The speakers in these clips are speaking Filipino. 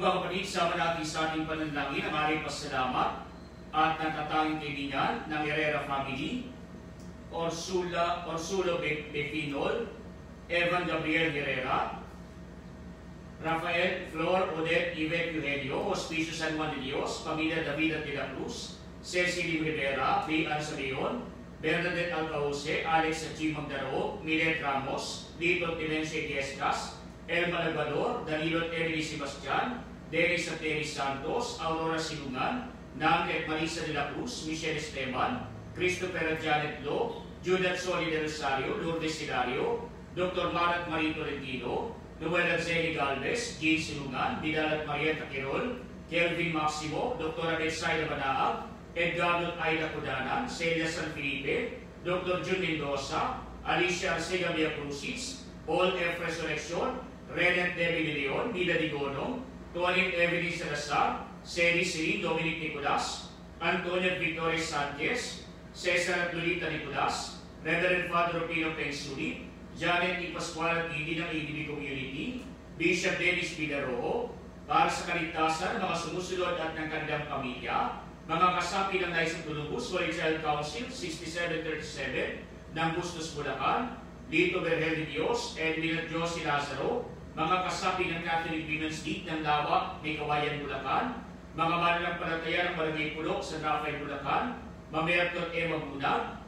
Mga kapatid, sama natin sa ating panalangin ang ating pasalamat at natatanging kaibigan ng Herrera family, Orsulo Befinol, Evan Gabriel Herrera, Rafael Flor Odette Yvette Eugenio, Hospicio San Juan de Dios, Pamilya David de la Cruz, Cecily Rivera, B. Alzaleon, Bernadette Alcauce, Alex Achimang Daro, Milet Ramos, Lito Timense Diestas, Elma Lagbador, Danilo Emily Sebastian, Dennis Ateri Santos, Aurora Silungan, Nangket Marisa de la Cruz, Michelle Esteban, Christopher Janet Lo, Judith Soli de Rosario, Lourdes Hilario, Dr. Marat Marie Tolentino, Noel Arzeli Galvez, Jean Silungan, Vidal at Marieta Quirol, Kelvin Maximo, Dr. Abelsaida Banaag, Edgardo Aida Cudanan, Celia San Felipe, Dr. Jun Mendoza, Alicia Arcega Villacusis, Paul F. Resurrection, Renet Debbie de Leon, Vida Digonong, Tuanin Evelyn Salazar, Seri Siri Dominic Nicolas, Antonio Victoria Sanchez, Cesar at Lolita Nicolas, Reverend Father Pino Pensuli, Janet E. Pascual at Idi ng ADB Community, Bishop Dennis Pidaroho, para sa kaligtasan, mga sumusunod at ng kanilang pamilya, mga kasapi ng Naisang Tulubus, Holy Child Council, 6737 ng Bustos, Bulacan, Lito Berhel de Dios, Edwin at Josie Lazaro, mga kasapi ng Catholic Women's League ng Lawak, May Kawayan, Bulacan, mga mananampalataya ng Barangay Pulok sa Rafael, Bulacan, Mamertot Emma Bunag,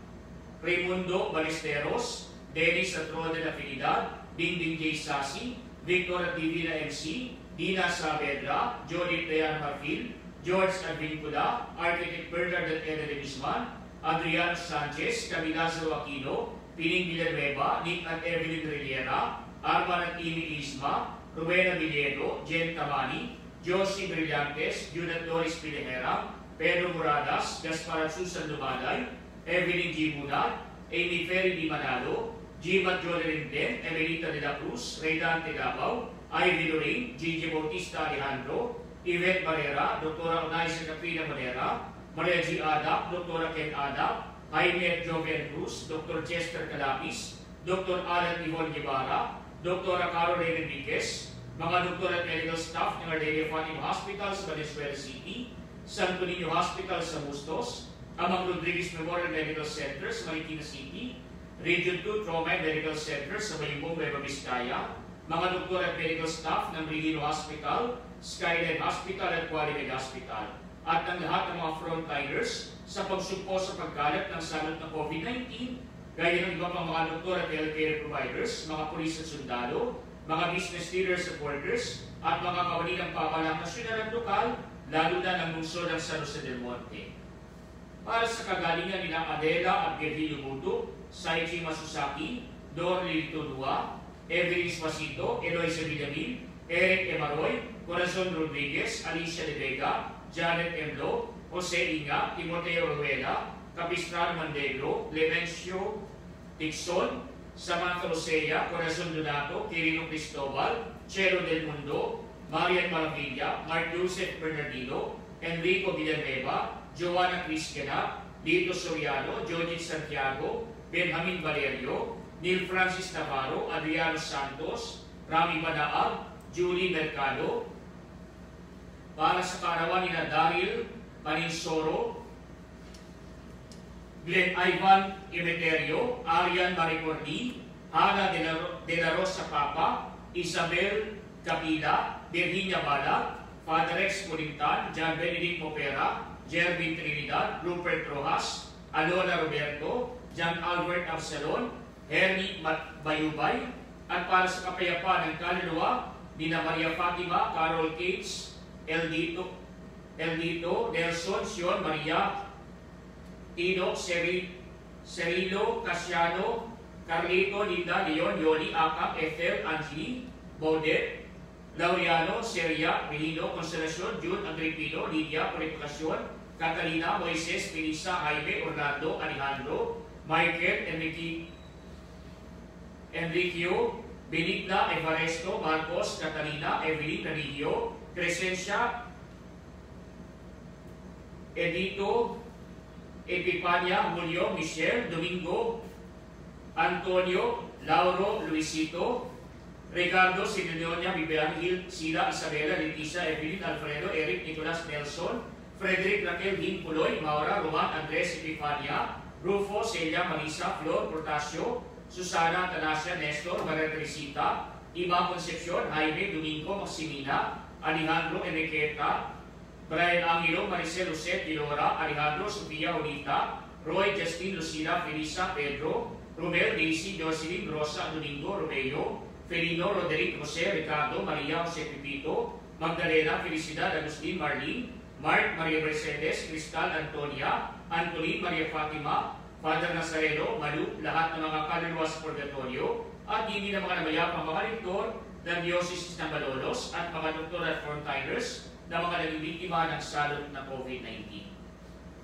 Raimundo Balesteros, Dennis at Roda de la Felicidad, Dingding J. Sasi, Victor at Divina MC, Dina Saavedra, Jody Dayan Marfil, George Advincula, Architect Bernard at Eda de Guzman, Adriano Sanchez, Camilazzo Aquino, Pining Villanueva, Nick at Evelyn Rillera, Arman at Amy Isma, Rowena Villedo, Jen Tamani, Josie Brillantes, Junat Doris Pilejera, Pedro Moradas, Gaspar at Susan Lumaday, Evelyn G. Munad, Amy Ferry Di Manalo, Givat Jolerin Den, Emelita de la Cruz, Reydante Davao, Ivy Lorraine, Gigi Bautista Alejandro, Yvette Barrera, Dr. Onaisa Catrina Barrera, Maria G. Adap, Dr. Ken Adap, Jaime at Joven Cruz, Dr. Chester Calapis, Dr. Alan Ivon Guevara, Dr. Caroline Enriquez, mga doktor at medical staff ng Our Lady of Fatima Hospital sa Valenzuela City, Santo Niño Hospital sa Bustos, Amang Rodriguez Memorial Medical Center sa Marikina City, Region 2 Trauma and Medical Center sa Bayumbong, Nueva Vizcaya, mga doktor at medical staff ng Regino Hospital, Skyline Hospital at Qualimed Hospital, at ang lahat ng mga frontliners sa pagsugpo sa pagkalat ng salot ng COVID-19, gaya ng iba pang mga doktor at healthcare providers, mga pulis at sundalo, mga business leaders at workers, at mga kawani ng pamahalang nasyonal at lokal, lalo na ng lungsod ng San Jose del Monte. Para sa kagalingan ni Adela at Gervillo Buto, Saichi Masusaki, Dorly Tulua, Evelyn Spasito, Eloisa Villamil, Eric Emaroy, Corazon Rodriguez, Alicia de Vega, Janet Emlo, Jose Inga, Timoteo Ruela, Capistrano Mandegro, Levencio Tixon, Samantha Rosea, Corazon Donato, Quirino Cristobal, Chelo del Mundo, Marian Maravilla, Mark Joseph Bernardino, Enrico Villanueva, Joanna Crisquena, Lito Soriano, Jodit Santiago, Benjamin Valerio, Neil Francis Navarro, Adriano Santos, Rami Banaag, Julie Mercado, para sa kaarawan ni Daryl Paninsoro, Glenn Ivan Emeterio, Arian Maricordi, Ana de la Rosa Papa, Isabel Capila, Virginia Bala, Father Rex Colintan, John Benedict Popera, Jervin Trinidad, Rupert Rojas, Alona Roberto, John Albert Absalon, Hernie Bayubay, at para sa kapayapaan ng kaluluwa, Dina Maria Fatima, Carol Cates, Eldito, Nelson, Sion, Maria, Tino, Cerilo, Casiano, Carlito, Linda, Leon, Yoli, Akap, Ethel, Angie, Baudet, Laureano, Seria, Melino, Consolacion, June, Agripino, Lydia, Purificacion, Catalina, Moises, Melissa, Jaime, Orlando, Alejandro, Michael, Enriquio, Benigna, Evaresto, Marcos, Catalina, Evelyn, Religio, Crescencia, Edito, Epipania, Julio, Michelle, Domingo, Antonio, Lauro, Luisito, Ricardo Sidonia, Vivian Hill, Sila, Isabela, Leticia, Evelyn, Alfredo, Eric, Nicolas, Nelson, Frederick, Raquel, Dean, Puloy, Maura, Roman, Andres, Epifania, Rufo, Celia, Marisa, Flor, Portasio, Susana, Tanasia, Nestor, Maria Teresita, Ima Concepcion, Jaime, Domingo, Maximina, Alejandro, Enriqueta, Brian Angelo, Maricel, Lucet, Ilora, Alejandro, Sofia, Olita, Roy, Justin, Lucila, Felisa, Pedro, Romel, Daisy, Jocelyn, Rosa, Domingo, Romeo, Felino, Roderick, Jose, Ricardo, Maria, Jose Pipito, Magdalena, Felicidad, Agustin, Marlene, Mark, Maria Mercedes, Cristal, Antonia, Antoline, Maria Fatima, Father Nazareno, Malu, lahat ng mga kaluluwa sa purgatorio, at hindi na mga namayapang mga rektor ng Diocese ng Malolos at mga doktor at frontliners na mga naging biktima ng salot ng COVID-19.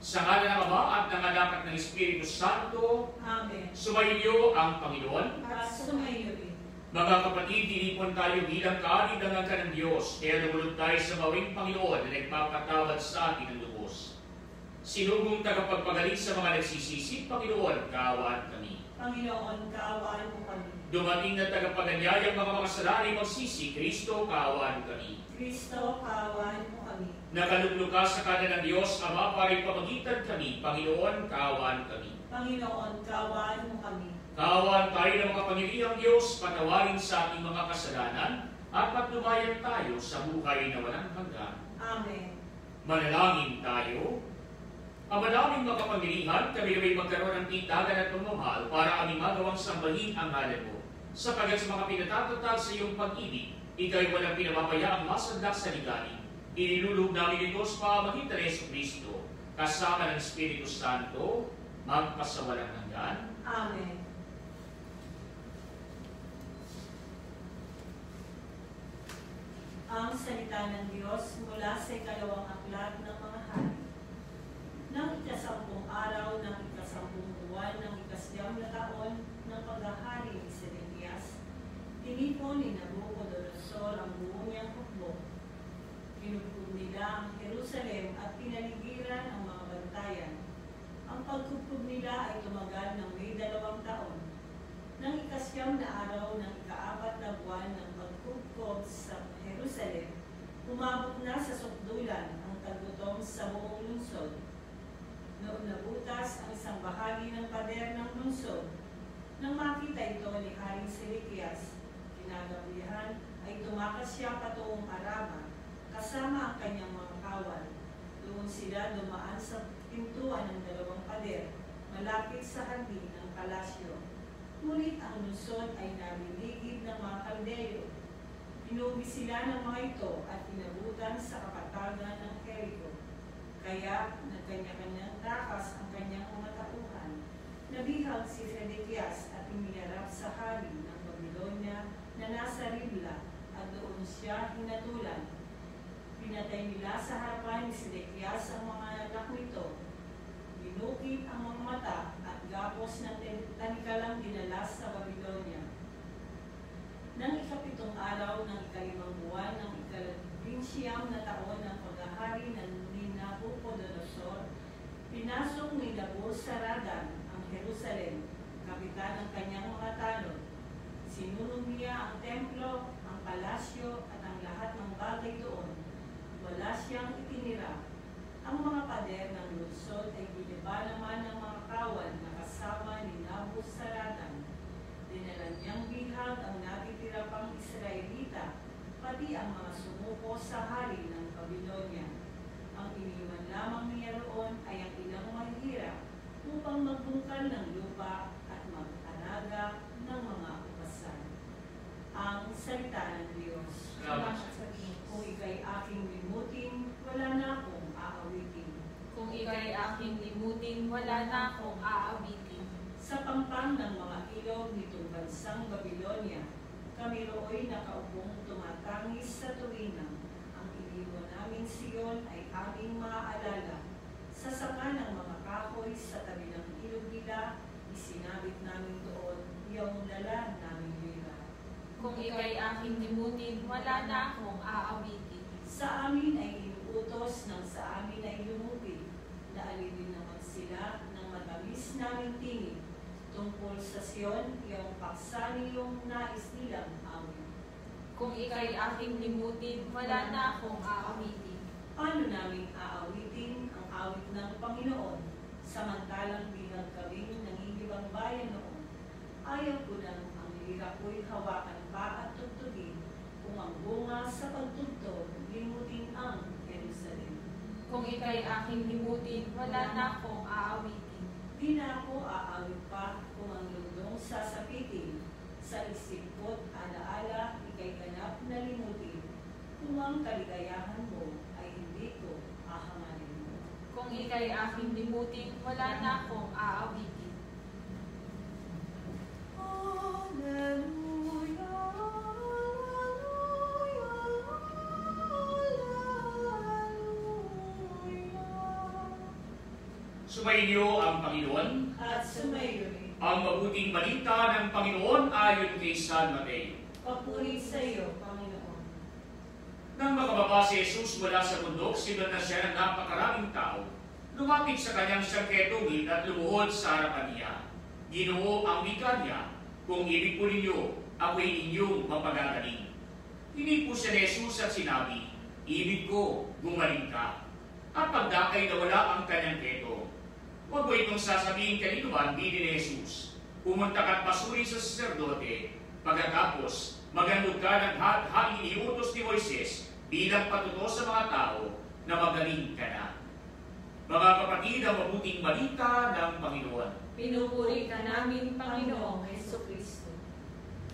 Sa ngala ng Ama at ng Anak at ng Espiritu Santo, Amen. sumainyo ang Panginoon. At sumayo rin. Mga kapatid, tinipon tayo bilang kaalidangan ka ng Diyos, kaya lumulog tayo sa mawing Panginoon na nagpapatawad sa atin ng lubos. Sinugong tagapagpagaling sa mga nagsisisi, Panginoon, kaawaan kami. Panginoon, kaawaan mo kami. Dumating na tagapaganyayang mga makasalanay magsisi, Kristo, kaawaan kami. Kristo, kaawaan mo kami. Nakaluglo ka sa kanan ng Diyos, Ama, para ipamagitan kami, Panginoon, kaawaan kami. Panginoon, kaawaan mo kami. Kaawaan tayo ng mga Panginoong Diyos, patawarin sa ating mga kasalanan, at patnubayan tayo sa buhay na walang hanggan. Amen. Manalangin tayo. Ama naming makapangyarihan, kami naway magkaroon ng titagan at pagmamahal para aming magawang sambahin ang ngalan mo. Sapagat sa mga pinatatatag sa iyong pag-ibig, ikaw'y walang pinapapayaang masandak sa ligalig. Inilulog namin ito sa pamagitan ng Jesucristo, kasama ng Espiritu Santo, magpasawalang hanggan. Amen. Ang salita ng Diyos mula sa ikalawang aklat ng mga hari. Nang ikasampung araw ng ikasampung buwan ng ikasyam na taon ng paghahari ni Sedekias, tinipon ni Nabucodonosor ang buong niyang hukbo. Kinupkub nila ang Jerusalem at pinaligiran ang mga bantayan. Ang pagkupkub nila ay tumagal ng may 2 taon. Nang ikasyam na araw ng ika-4 na buwan ng pagkupkob sa Jerusalem, umabot na sa sukdulan ang tagutong sa buong lungsod. Noong nabutas ang isang bahagi ng pader ng lungsod, nang makita ito ni Haring Sedekias, kinagabihan ay tumakas siya patungong Araba, kasama ang kanyang mga kawal. Doon sila dumaan sa pintuan ng 2 pader, malapit sa hardin ng palasyo. Ngunit ang lungsod ay naliligid ng mga kaldeyo. Pinuwi sila ng mga ito at inabutan sa kapatagan ng Jericho. Kaya nagkanya-kanyang takas ang kanyang mga tauhan. Nabihag si Sedekias at iniharap sa hari ng Babylonia na nasa Ribla at doon siya hinatulan. Pinatay nila sa harapan ni Sedekias ang mga anak nito. Binukid ang mga mata at gapos ng tanikalang dinala sa Babylonia. Nang ika-7 araw ng ika-5 buwan ng ika-20 na taon ng paghahari ng Nabucodonosor, pinasok ni Nabuzaradan ang Jerusalem, kapitan ng kanyang mga tanod. Sinunog niya ang templo, ang palasyo at ang lahat ng bagay doon. Wala siyang itinira. Ang mga pader ng lungsod ay giniba naman ng mga kawal na kasama ni Nabuzaradan. Dinala niyang bihag ang natitira pang Israelita, pati ang mga sumuko sa hari ng Babylonia. Ang iniwan lamang niya roon ay ang ilang mahihirap upang magbungkal ng lupa at mag-alaga ng mga upasan. Ang salita ng Diyos. Salamat. Kung ika'y aking limutin, wala na akong aawitin. Kung ika'y aking limutin, wala na akong aawitin. Sa pampang ng mga ilog nitong bansang Babylonia, kami roo'y nakaupong tumatangis sa tuwinang. Ang iniwan naming Siyon ay aming maaalala. Sa saka ng mga kahoy sa tabi ng ilog nila, isinabit namin doon yung dala naming lila. Kung ika'y aking limutin, wala na akong aawitin. Sa amin ay inuutos ng sa amin ay lumupit. Naalipin naman sila ng matamis naming tingin. Tungkol sa Siyon, iyong paksa niyong nais nilang awit. Kung ika'y aking limutin, wala na akong aawitin. Paano namin aawitin ang awit ng Panginoon, samantalang di nagkabing nangingibang bayan noon? Ayaw ko nang ang lira ko'y hawakan pa at tugtugin, kung ang bunga sa pagtugtog, limutin ang Jerusalem. Kung ika'y aking limutin, wala na akong aawitin. Di na ako aawit pa kung ang lundong sasapitin. Sa isip ko't alaala, ika'y ganap na limutin. Kung ang kaligayahan mo ay hindi ko ahanganin mo. Kung ika'y aking limutin, wala na akong aawitin. Hallelujah, hallelujah. Sumainyo ang Panginoon. At sumayo rin. Ang mabuting balita ng Panginoon ayon kay San Mateo. Papuri sa iyo, Panginoon. Nang makababa si Jesus mula sa bundok, sinundan na siya ng napakaraming tao. Lumapit sa kanyang sangketungin at lumuhod sa harapan niya. Ginoo ang wika niya, kung ibig po ninyo, ako'y inyong mapagagaling. Hindi po siya ni Jesus at sinabi, ibig ko, gumaling ka. At pagdakay na wala ang kanyang keto. Huwag mo itong sasabihin kanino man, hindi ni Jesus. Pumunta ka't pasuri sa saserdote. Pagkatapos, magandog ka ng haing iniutos ni Moises bilang patuto sa mga tao na magaling ka na. Mga kapatid, ang mabuting balita ng Panginoon. Pinupuri ka namin, Panginoong Jesucristo.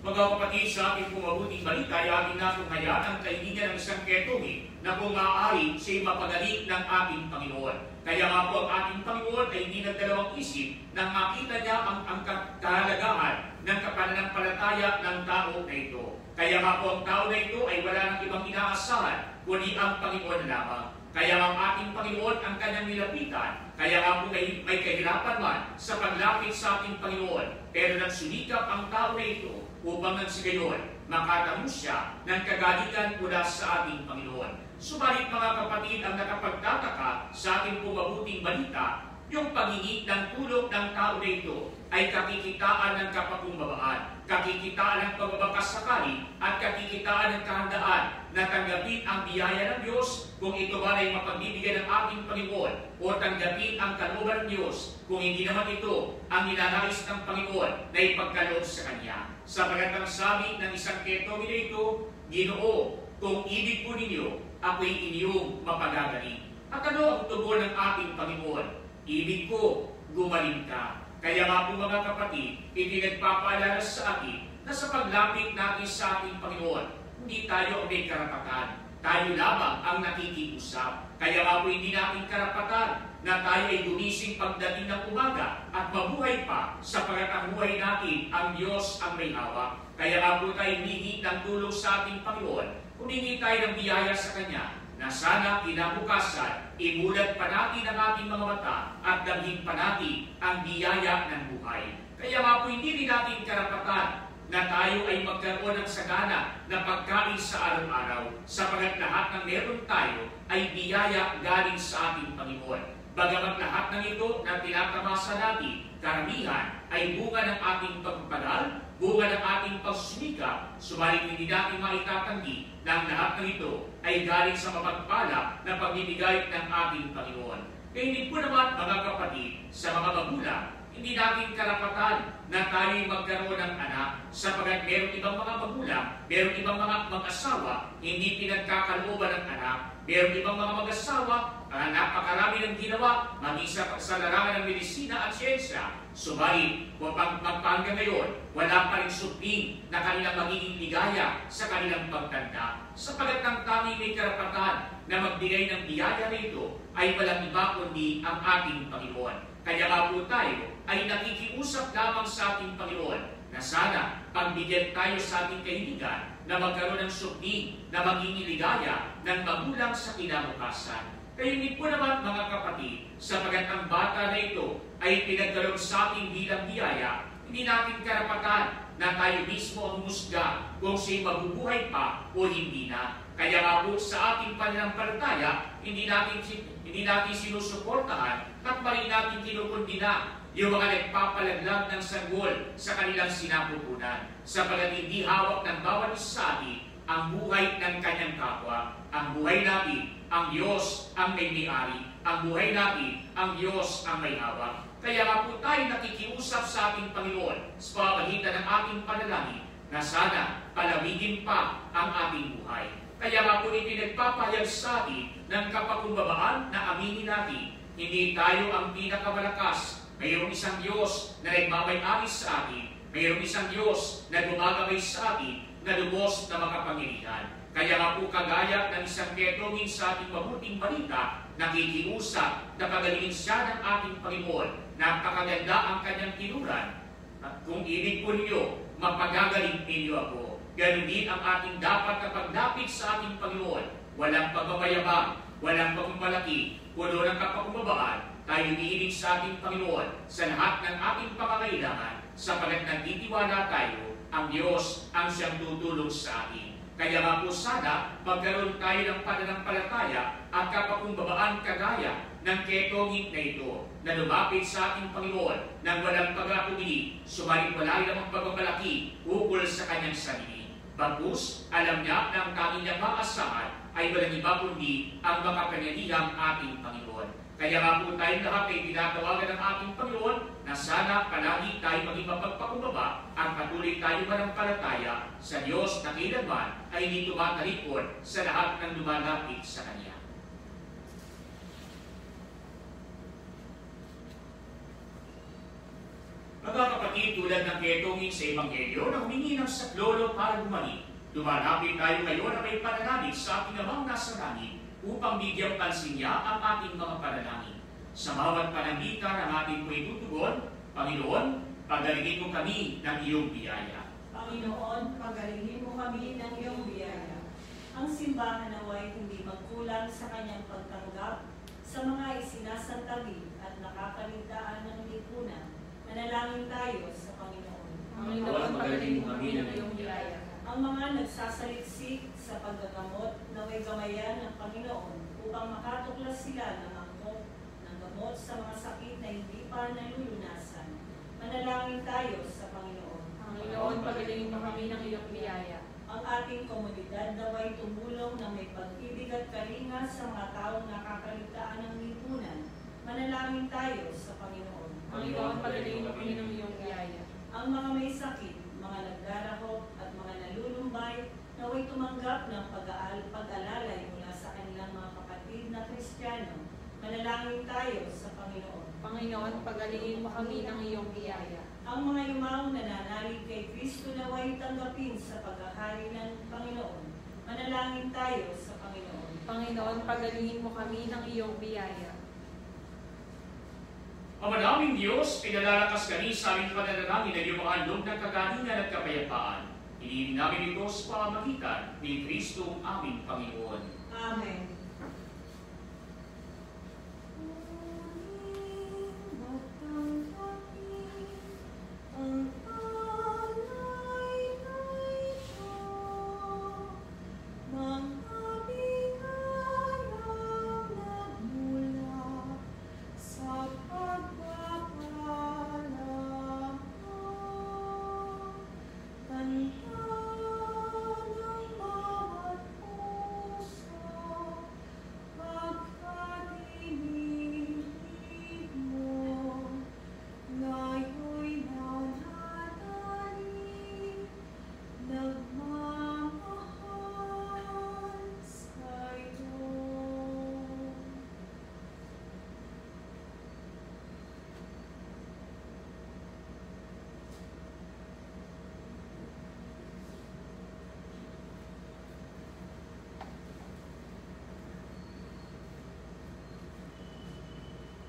Mga kapatid, sa ating pumabuting balita ay ating natunghayan ang kaibigan ng isang ketungin na kung maaari siya'y mapagaling ng ating Panginoon. Kaya nga po ang ating Panginoon ay hindi nagdalawang isip nang makita niya ang kahalagahan ng kapananampalataya ng tao na ito. Kaya nga po ang tao na ito ay wala nang ibang inaasahan kundi ang Panginoon lamang. Kaya ang ating Panginoon ang kanyang nilapitan. Kaya nga po may kahirapan man sa paglapit sa ating Panginoon. Pero nagsumikap ang tao na ito upang nang sa gayon makatamo siya ng kagalikan mula sa ating Panginoon. Subalit mga kapatid, ang nakapagtataka sa ating pumabuting balita, yung panghingi ng tulong ng tao na ito ay kakikitaan ng kapakumbabaan, kakikitaan ng pagbabakas sakali, at kakikitaan ng kahandaan na tanggapin ang biyaya ng Diyos kung ito ba ay mapagbibigyan ng ating Panginoon o tanggapin ang kalooban ng Diyos kung hindi naman ito ang ninanais ng Panginoon na ipagkaloob sa Kanya. Sapagat ang sabi ng isang ketongin na ito, Ginoo, kung ibig po ninyo, ako'y inyong mapagagaling. At ano ang tugon ng ating Panginoon? Ibig ko, gumaling ka. Kaya nga po mga kapatid, ipinagpapaalala sa atin na sa paglapit natin sa ating Panginoon, hindi tayo ang may karapatan. Tayo lamang ang nakikiusap. Kaya nga po hindi natin karapatan na tayo ay gumising pagdating ng umaga at mabuhay pa sapagat ang buhay natin ang Diyos ang may hawak. Kaya nga po tayo hihingi ng tulong sa ating Panginoon. Humingi tayo ng biyaya sa Kanya na sana kinabukasan, imulat pa natin ang ating mga mata at damhin pa natin ang biyaya ng buhay. Kaya nga po hindi rin natin karapatan na tayo ay magkaroon ng sagana na pagkain sa araw-araw, sapagat lahat ng meron tayo ay biyaya galing sa ating Panginoon. Bagamat lahat ng ito na tinatamasa natin, karamihan ay bunga ng ating pagpapagal, bunga ng ating pagsusumika, subalit hindi natin maitatanggi na ang lahat ng ito ay galing sa mapagpala na pagbibigay ng ating Panginoon. Kaya hindi po naman mga kapatid, sa mga magulang, hindi natin karapatan na tayo'y magkaroon ng anak sapagat meron ibang mga magulang, meron ibang mga mag-asawa, hindi pinagkakalooban ng anak, meron ibang mga mag-asawa, napakarami ng ginawa, maging sa larangan ng medisina at siyensya. Subalit, hanggang ngayon, wala pa rin supling na kanilang magiging ligaya sa kanilang pagtanda. Sapagat ang tanging may karapatan na magbigay ng biyaya na ito ay walang iba kundi ang ating Panginoon. Kaya nga po tayo ay nakikiusap lamang sa ating Panginoon na sana pagbigyan tayo sa ating kahilingan na magkaroon ng supling na maging ligaya ng magulang sa kinabukasan. Kaya hindi po naman mga kapatid, sapagat ang bata na ito ay pinagkaroon sa ating bilang biyaya, hindi natin karapatan na tayo mismo ang musga kung siya'y mabubuhay pa o hindi na. Kaya nga po sa ating pananampalataya, hindi natin sinusuportahan at mali natin kinukundina yung mga nagpapalaglag ng sanggol sa kanilang sinapupunan. Sapagat hindi hawak ng bawat isa sa atin ang buhay ng kanyang kapwa. Ang buhay natin, ang Diyos ang may-ari. Ang buhay natin, ang Diyos ang may hawak. Kaya nga po tayo nakikiusap sa ating Panginoon sa pamamagitan ng ating panalangin na sana palamigin pa ang ating buhay. Kaya nga po ipinagpapahayag sa atin ng kapakumbabaan na aminin natin, hindi tayo ang pinakamalakas. Mayroong isang Diyos na nagmamay-ari sa atin. Mayroong isang Diyos na gumagabay sa atin na lubos na makapangyarihan. Kaya nga po kagaya ng isang ketongin sa ating mabuting balita, nakikiusap na pagalingin siya ng ating Panginoon. Napakaganda ang kanyang tinuran. At kung ibig po ninyo, mapagagaling ninyo ako. Ganun din ang ating dapat na paglapit sa ating Panginoon. Walang pagmamayabang, walang pagmamalaki, puno ng kapakumbabaan. Tayo iibig sa ating Panginoon sa lahat ng ating pangangailangan, sapagat nagtitiwala tayo, ang Diyos ang siyang tutulong sa atin. Kaya nga po sana magkaroon tayo ng pananampalataya at kapakumbabaan kagaya ng ketongin na ito na lumapit sa ating Panginoon nang walang pag-atubili, subalit wala namang pagmamalaki ukol sa kanyang sarili. Bagkus, alam niya na ang tanging niyang maasahan ay walang iba kundi ang makapangyarihang ating Panginoon. Kaya nga po tayong lahat ay tinatawagan ng ating Panginoon na sana palagi tayo maging mapagpakumbaba at patuloy tayo manampalataya sa Diyos na kailanman ay hindi tumatalikod sa lahat ng lumalapit sa Kanya. Mga kapatid, tulad ng ketongin sa Ebanghelyo na humingi ng saklolo para bumalik, lumalapit tayo ngayon na may pananalig sa ating Amang nasa langit upang bigyang pansin niya ang ating mga panalangin. Sa bawat panangitan ng ating po itutugon, Panginoon, pagalingin mo kami ng iyong biyaya. Panginoon, pagalingin mo kami ng iyong biyaya. Ang simbahan naway hindi magkulang sa kanyang pagtanggap sa mga isinasantabi at nakakaligtaan ng lipunan. Manalangin tayo sa Panginoon. Panginoon, pagalingin mo kami ng iyong biyaya. Ang mga nagsasaliksik sa paggagamot naway gamayan ng Panginoon upang makatuklas sila ng angkop ng gamot sa mga sakit na hindi pa nalulunasan. Manalangin tayo sa Panginoon. Panginoon, pagalingin mo kami ng iyong biyaya. Ang ating komunidad naway tumulong na may pag-ibig at kalinga sa mga taong nakakaligtaan ng lipunan. Manalangin tayo sa Panginoon. Panginoon, pagalingin mo kami ng iyong biyaya. Ang mga may sakit, mga nagdarahop at mga nalulumbay naway tumanggap ng pag-alalay mula sa kanilang mga kapatid na Kristiyano. Manalangin tayo sa Panginoon. Panginoon, pagalingin mo kami ng iyong biyaya. Ang mga yumaong nananalig kay Kristo naway tanggapin sa paghahari ng Panginoon. Manalangin tayo sa Panginoon. Panginoon, pagalingin mo kami ng iyong biyaya. Ama naming Diyos, pinalalakas kami sa aming pananalangin na iyong mga handog ng kagalingan at kapayapaan. Hinihiling namin ito sa pamamagitan ni Kristo aming Panginoon. Amen.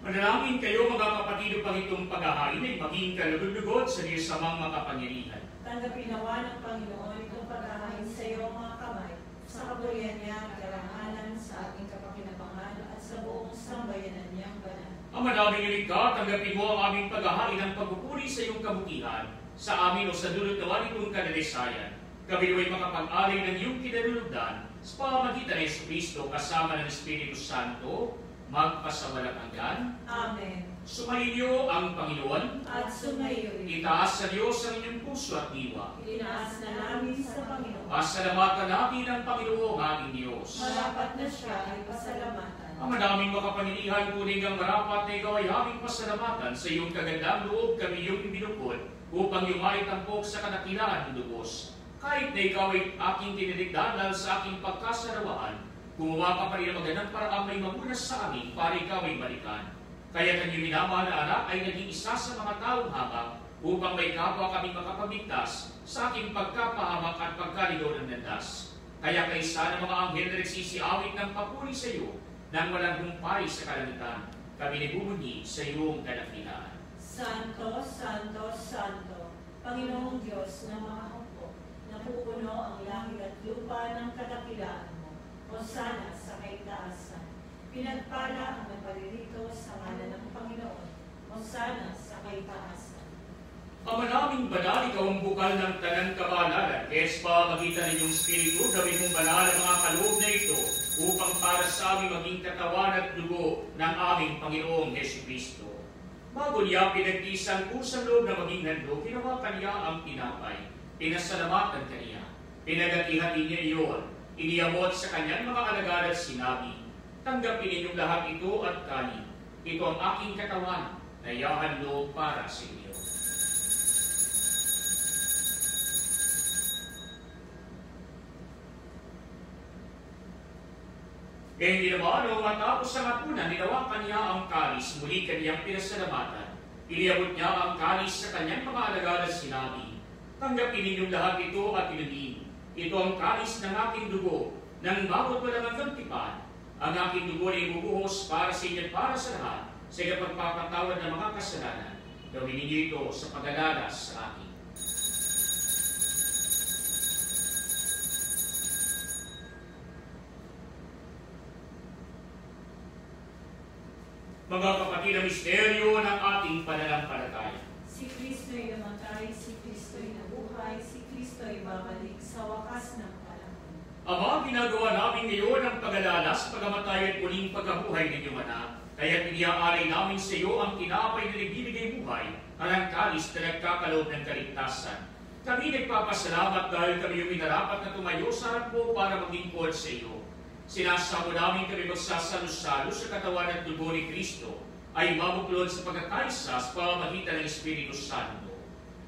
Manalangin kayo mga kapatid upang itong paghahain ay maging kalugod-lugod sa Diyos samang makapangyarihan. Tanggapin nawa ng Panginoon itong paghahain sa iyong mga kamay, sa kaburihan niya at karangalan sa ating kapakinabangan at sa buong sambayanan niyang banal. Ama naming iligka, tanggapin mo ang aming paghahain ng pagpupuri sa iyong kabutihan, sa amin o sa dulot nawa nitong kadalisayan. Kami ay makapag-alay ng iyong kinalulugdan sa pamamagitan ng Kristo kasama ng Espiritu Santo, magpasawalang hanggan. Amen. Sumainyo ang Panginoon. At sumayo rin. Itaas sa Diyos ang inyong puso at diwa. Itinaas na namin sa Panginoon. Pasalamatan natin ang Panginoong ating Diyos. Marapat na siya ay pasalamatan. Ang madaming makapangyarihan, tunay ang marapat na ikaw ay aming pasalamatan. Sa iyong kagandang loob kami iyong ibinukod upang iyong maitampok sa kadakilaan ng lubos. Kahit na ikaw ay aking tiniligdan dahil sa aking pagkasarawaan, gumawa ka pa rin ang magandang paraang may mamunas sa amin para ikaw ay balikan. Kaya kanyang minamahal na anak ay naging isa sa mga taong hamak upang may kapwa kaming makapamigtas sa aking pagkapahamak at pagkaligaw ng landas. Kaya kaysa ng mga anghel na nagsisiawit ng papuri sa iyo nang walang humpay sa kalangitan, kami nabubunyi sa iyong kadakilaan. Santo, Santo, Santo, Panginoong Diyos ng mga hukbo, napupuno ang langit at lupa ng kadakilaan mo. Hosana sa kaitaasan. Pinagpala ang nagparirito sa ngalan ng Panginoon. Hosana sa kaitaasan. Ama naming banal, ikaw ang bukal ng tanang kabanalan. Kaya pa magitan ninyong Espiritu, gawin mong banal ang mga kaloob na ito upang para sa aming maging katawan at dugo ng aming Panginoong Jesucristo. Bago niya pinagtisan kusang loob na maging handog, ginawa kaniya ang tinapay. Pinasalamatan kaniya. Pinagati-hati niya iyon. Iniabot sa kanyang mga alagad at sinabi, tanggapin ninyong lahat ito at kanin. Ito ang aking katawan na ihahandog para sa inyo. Kaya hindi naman, noong matapos ang hapunan, ninawakan niya ang kalis, muli kaniyang pinasalamatan. Iniabot niya ang kalis sa kanyang mga alagad at sinabi, tanggapin ninyong lahat ito at inumin. Ito ang kalis ng aking dugo, nang bawat walang hanggang tipan. Ang aking dugo ay ibubuhos para sa inyo at para sa lahat, sa pagpapatawad ng mga kasalanan. Gawin ninyo ito sa pag-alalas sa akin. Mga kapatid, ang misteryo ng ating pananampalataya. Si Kristo'y namatay, si Kristo'y nabuhay, si Kristo'y babalik sa wakas ng panahon. Ama, ginagawa namin ngayon ang pag-alalas, pagamatay at muling pagkabuhay ng iyong anak. Kaya't iniaalay namin sa iyo ang tinapay na nagbibigay buhay at ang kalis na nagkakaloob ng kaligtasan. Kami nagpapasalamat dahil kami yung minarapat na tumayo sa harap mo para maglingkod sa iyo. Sinasamo namin kami magsasalo-salo sa katawan at dugo ni Kristo ay mabuklod sa pagkakaisa sa pamamagitan ng Espiritu Santo.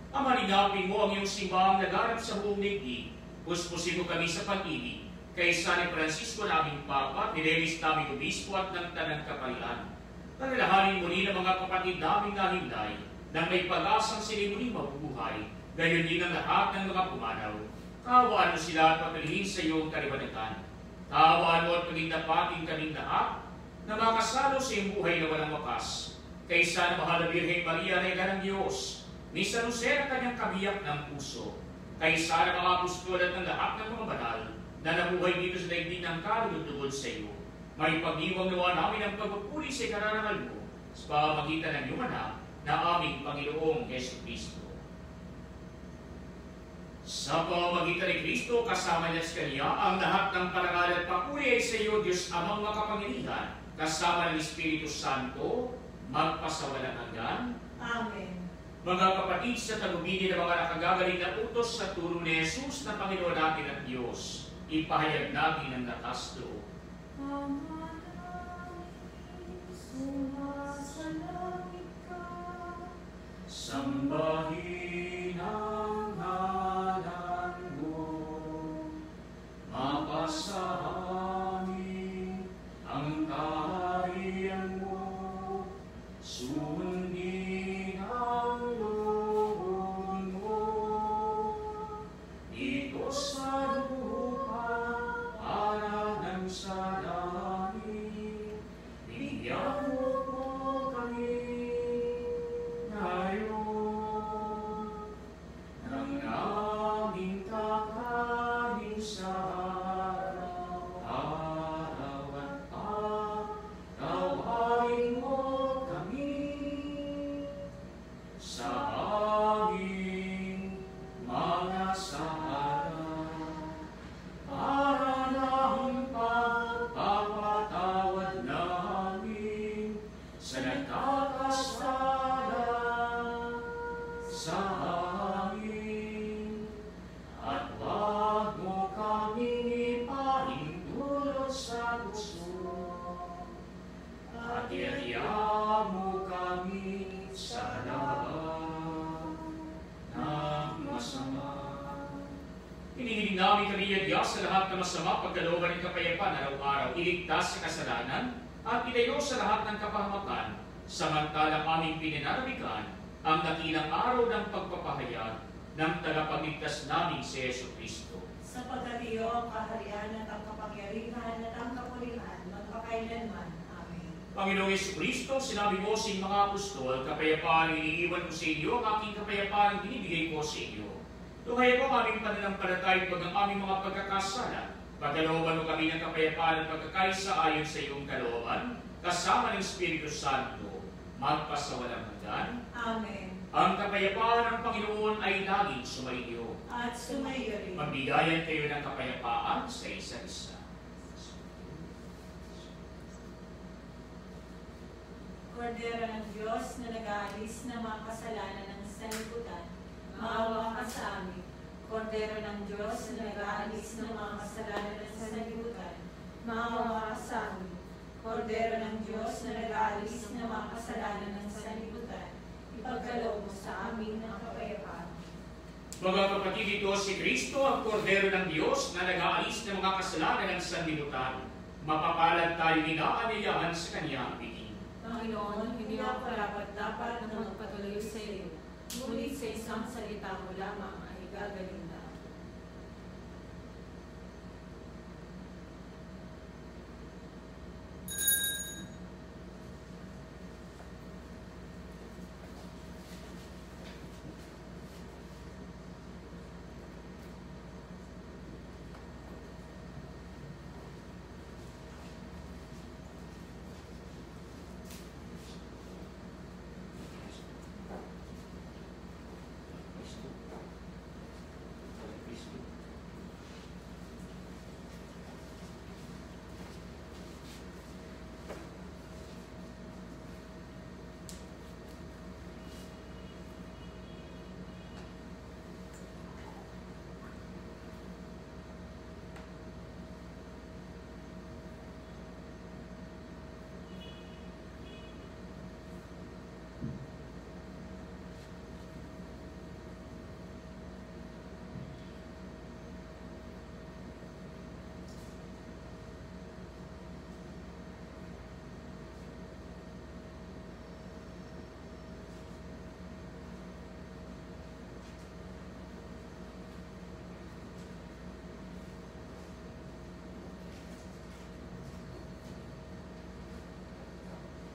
Ama, linapin mo ang iyong simbahang nagarap sa buong daigdig. Puspusin mo kami sa pag-ibig. Kaysa ni Francisco naming Papa, ni Lelis naming Obispo at ng Tanang Kapalian. Panalahanin muli ng mga kapatid naming nahimlay na may pag-asang sila muli mabubuhay. Gayon din ang lahat ng mga pumanaw. Kaawaan mo sila at papilihin sa iyong kaliwanatan. Kaawaan mo at maging dapating kaming lahat na makasalo sa iyong buhay na walang wakas. Kaysa na mahal na Birhen Maria na ina ng Diyos, ni San Jose na kanyang kabiyak ng puso. Kaysa na mga apostol at ng lahat ng mga banal na nabuhay dito sa daigdig ng kalulutugod sa iyo. May pag-iwang nawa namin ang pagpupuri sa ikararangal mo sa pamamagitan ng iyong anak na aming Panginoong Jesucristo. Sa pamamagitan ni Kristo, kasama niya sa Kanya, ang lahat ng parangal at papuri ay sa iyo, Diyos Amang makapangyarihan, kasama ng Espiritu Santo, magpasawalang hanggan. Amen. Mga kapatid, sa tagubili ng mga nakagagaling na utos sa turo ni Jesus na Panginoon natin at Diyos, ipahayag natin ang lakas loob. Ama namin, sumasalangit ka. Sambahin ang ngalan mo, mapasahamin ang kaharian mo, sundin ang loob mo, dito sa lupa para ng sa langit, bigyan mo po kami ngayon. Hinihiling namin kami Diyos sa lahat ng masama, pagkalooban ng kapayapaan araw-araw, iligtas sa kasalanan, at ilayo sa lahat ng kapahamakan, samantalang aming pinanarabikan ang dakilang araw ng pagpapahayag ng tagapagligtas namin si Yesu Kristo. Sapagkat iyo ang kaharian at ang kapangyarihan at ang kapulihan magpakailanman. Amen. Panginoong Yesu Kristo, sinabi mo sa mga apostol, kapayapaan ang iniiwan ko sa inyo, ang aking kapayapaan ang binibigay ko sa inyo. Tuhaya ko ang aming pananampalataya pag ang aming mga pagkakasala. Pagkalooban mo kami ng kapayapaan at pagkakaisa ayon sa iyong kalooban, kasama ng Espiritu Santo, magpasawalang hanggan. Amen. Ang kapayapaan ng Panginoon ay laging sumaiyo. At sumayo rin. Magbigayan kayo ng kapayapaan sa isa't isa. Kordero ng Diyos na nag-aalis ng mga kasalanan ng sanlibutan, maawa ka sa amin. Kordero ng Diyos na nag-aalis ng mga kasalanan ng sanlibutan, maawa ka sa amin. Kordero ng Diyos na nag-aalis ng mga kasalanan ng sanlibutan, ipagkaloob mo sa amin ang kapayapaan. Mga kapatid, ito si Kristo, ang Kordero ng Diyos na nag-aalis ng mga kasalanan ng sanlibutan. Mapapalad tayo inaanyayahan sa Kanyang piling. Panginoon, hindi ako dapat na magpatuloy sa iyo. Ngunit sa isang salita mo lamang ay gagaling na.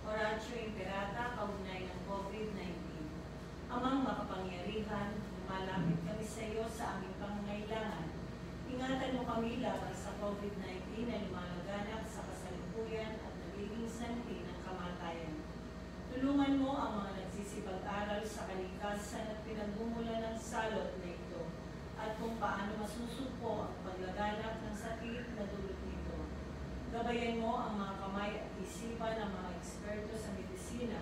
Oratio Imperata, kaugnay ng COVID-19. Amang makapangyarihan, lumalapit kami sa iyo sa aming pangangailangan. Ingatan mo kami laban sa COVID-19 na lumalaganap sa kasalukuyan at nagiging sanhi ng kamatayan. Tulungan mo ang mga nagsisipag-aral sa kalikasan at pinagmumula ng salot na ito at kung paano masusugpo ang paglaganap ng sakit na dulot nito. Gabayan mo ang mga kamay at isipan ng mga eksperto sa medisina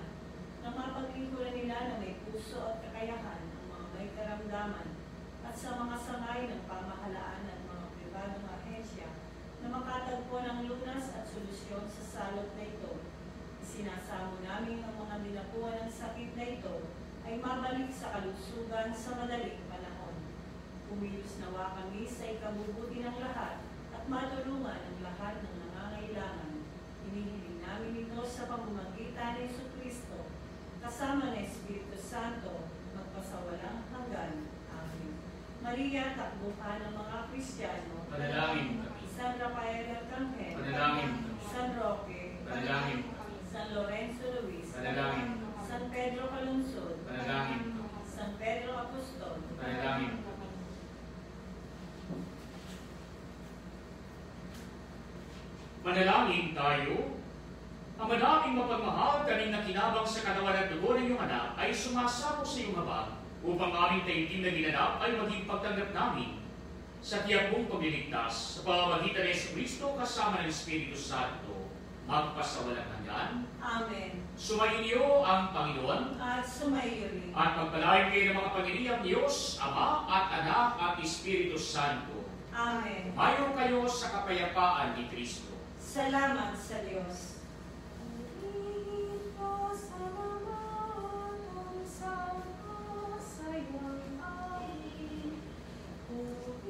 na mapaglingkuran nila na may puso at kakayahan ng mga may karamdaman at sa mga sangay ng pamahalaan at mga pribadong ahensya na makatagpo ng lunas at solusyon sa salot na ito. Isinasamo namin ang mga dinapuan ng sakit na ito ay mabalik sa kalusugan sa madaling panahon. Kumilos nawa kami sa ikabubuti ng lahat at matulungan ang lahat ng nangangailangan. Hinihiling namin ito sa pamamagitan ni Jesucristo, kasama ng Espiritu Santo, magpasawalang hanggan. Amen. Maria, takbuhan ng mga Kristiyano, Panalangin kami. San Rafael Arcangel, Panalangin kami. San Roque, Panalangin kami. San Lorenzo Luis, Panalangin kami. San Pedro Calungsod, Panalangin kami. San Pedro Apostol, Panalangin kami. Manalangin tayo. Ang manaming mapagmahal kaming nakinabang sa katawan at dugo ng iyong anak ay sumasamo sa iyong habang upang aming taimtim na ginanap ay maging pagtanggap namin sa tiyak mong pagliligtas sa pamamagitan ni Jesucristo kasama ng Espiritu Santo magpasawalang hanggan. Amen. Sumainyo ang Panginoon At sumaiyo rin. at pagpalain kayo ng mga Panginoon Diyos, Ama at Anak at Espiritu Santo. Amen. Mayo kayo sa kapayapaan ni Kristo. Salamat sa Diyos. Sa